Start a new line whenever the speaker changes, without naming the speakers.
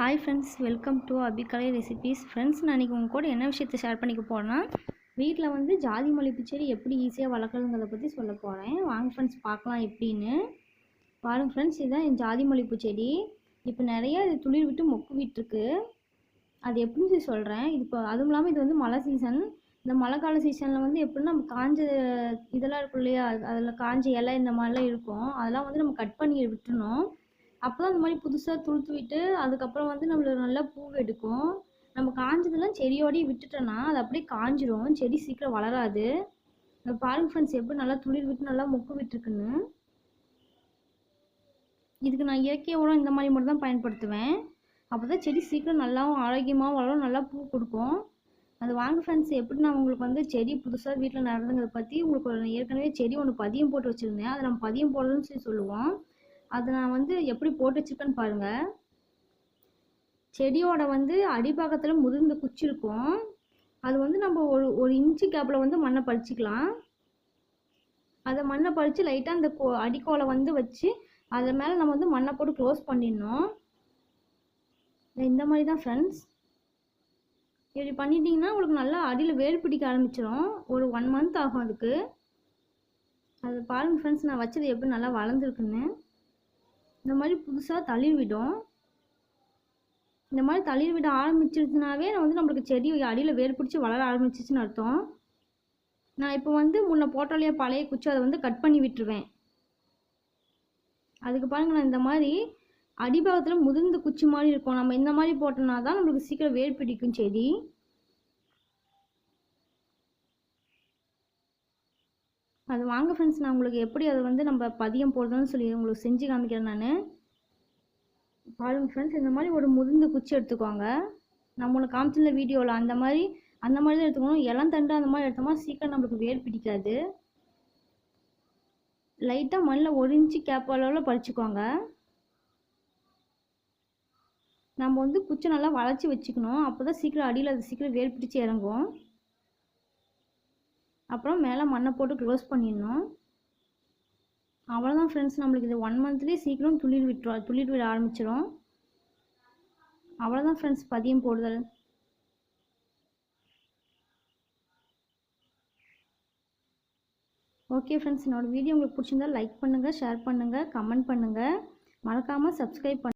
Hi friends, welcome to அபிகலை recipes. Friends, நான் இன்றைக்கி உங்கள் கூட என்ன விஷயத்தை ஷேர் பண்ணிக்க போகிறேன்னா, வீட்டில் வந்து ஜாதி மல்லிப்பூ செடி எப்படி ஈஸியாக வளர்க்குறதுங்கிறத பற்றி சொல்ல போகிறேன். வாங்க ஃப்ரெண்ட்ஸ், பார்க்கலாம் எப்படின்னு. பாருங்கள் ஃப்ரெண்ட்ஸ், இதுதான் என் ஜாதி மல்லிப்பூ செடி. இப்போ நிறையா இது துளிர் விட்டு மொக்கு விட்டுருக்கு. அது எப்படின்னு சொல்லி சொல்கிறேன். இது இப்போ அதுவும் இல்லாமல் இது வந்து மழை சீசன். இந்த மழை கால சீசனில் வந்து எப்படின்னா நம்ம காஞ்ச இதெல்லாம் இருக்கும் இல்லையா, அதில் காஞ்ச இலை இந்த மாதிரிலாம் இருக்கும். அதெல்லாம் வந்து நம்ம கட் பண்ணி விட்டுறணும். அப்போ தான் இந்த மாதிரி புதுசாக துளுத்து விட்டு அதுக்கப்புறம் வந்து நம்மளுக்கு நல்லா பூ எடுக்கும். நம்ம காஞ்சதெல்லாம் செடியோடய விட்டுட்டோன்னா அது அப்படியே காஞ்சிரும், செடி சீக்கிரம் வளராது. பாருங்க ஃப்ரெண்ட்ஸ், எப்படி நல்லா துளிர் விட்டு நல்லா மொக்கு விட்டுருக்குன்னு. இதுக்கு நான் இயற்கை உரம் இந்த மாதிரி மட்டும் தான் பயன்படுத்துவேன். அப்போ தான் செடி சீக்கிரம் நல்லாவும் ஆரோக்கியமாக வளரும், நல்லா பூ கொடுக்கும். அது வாங்க ஃப்ரெண்ட்ஸ், எப்படி நான் உங்களுக்கு வந்து செடி புதுசாக வீட்டில் நடந்துங்கிறத பற்றி உங்களுக்கு ஏற்கனவே செடி ஒன்று பதியம் போட்டு வச்சுருந்தேன். அதை நம்ம பதியம் போடுறதுன்னு சொல்லி சொல்லுவோம். அதை நான் வந்து எப்படி போட்டு வச்சுருக்கேன்னு பாருங்கள். செடியோட வந்து அடிப்பாகத்தில் முதிர்ந்த குச்சி இருக்கும். அது வந்து நம்ம ஒரு இன்ச்சு கேப்பில் வந்து மண்ணை பறிச்சிக்கலாம். அதை மண்ணை பறித்து லைட்டாக அந்த அடிக்கோலை வந்து வச்சு அது மேலே நம்ம வந்து மண்ணை போட்டு க்ளோஸ் பண்ணிடணும். இந்த மாதிரி தான் ஃப்ரெண்ட்ஸ். இப்படி பண்ணிட்டீங்கன்னா உங்களுக்கு நல்லா அடியில் வேர் பிடிக்க ஆரம்பிச்சிடும். ஒரு 1 month ஆகும் அதுக்கு. அது பாருங்கள் ஃப்ரெண்ட்ஸ், நான் வச்சது எப்படி நல்லா வளர்ந்துருக்குன்னு. இந்த மாதிரி புதுசாக தளிர் விடும். இந்த மாதிரி தளிர் விட ஆரம்பிச்சிருச்சுனாவே வந்து நம்மளுக்கு செடி அடியில் வேர் பிடிச்சி வளர ஆரம்பிச்சிச்சுன்னு அர்த்தம். நான் இப்போ வந்து முன்ன போட்டாலேயே பழைய குச்சி அதை வந்து கட் பண்ணி விட்டுருவேன். அதுக்கு பாருங்கள், நான் இந்த மாதிரி அடிபாகத்தில் முதிர்ந்த குச்சி மாதிரி இருக்கும். நம்ம இந்த மாதிரி போட்டோம்னா தான் நம்மளுக்கு சீக்கிரம் வேர் பிடிக்கும் செடி. அது வாங்க ஃப்ரெண்ட்ஸ், நான் உங்களுக்கு எப்படி அதை வந்து நம்ம பதியம் போடுறதுன்னு சொல்லி உங்களுக்கு செஞ்சு காமிக்கிறேன் நான். பாருங்கள் ஃப்ரெண்ட்ஸ், இந்த மாதிரி ஒரு முதிர்ந்த குச்சி எடுத்துக்கோங்க. நம்ம ஒன்று காமிச்சிருந்த வீடியோவில் அந்த மாதிரி தான் எடுத்துக்கணும். இளந்தண்டு அந்த மாதிரி எடுத்தோம்னா சீக்கிரம் நம்மளுக்கு வேர் பிடிக்காது. லைட்டாக மண்ணில் 1 inch கேப் அளவில் பறிச்சுக்கோங்க. நம்ம வந்து குச்சி நல்லா வளைச்சி வச்சுக்கணும். அப்போ தான் சீக்கிரம் அடியில் அது சீக்கிரம் வேர் பிடிச்சி இறங்கும். அப்புறம் மேலே மண்ணை போட்டு க்ளோஸ் பண்ணிடணும். அவ்வளோதான் ஃப்ரெண்ட்ஸ், நம்மளுக்கு இது 1 monthலேயே சீக்கிரம் துளிர் விட ஆரம்பிச்சிடும். அவ்வளோதான் ஃப்ரெண்ட்ஸ், பதியம் போடுதல். ஓகே ஃப்ரெண்ட்ஸ், என்னோடய வீடியோ உங்களுக்கு பிடிச்சிருந்தா லைக் பண்ணுங்கள், ஷேர் பண்ணுங்கள், கமெண்ட் பண்ணுங்கள், மறக்காமல் சப்ஸ்கிரைப் பண்ணுங்கள்.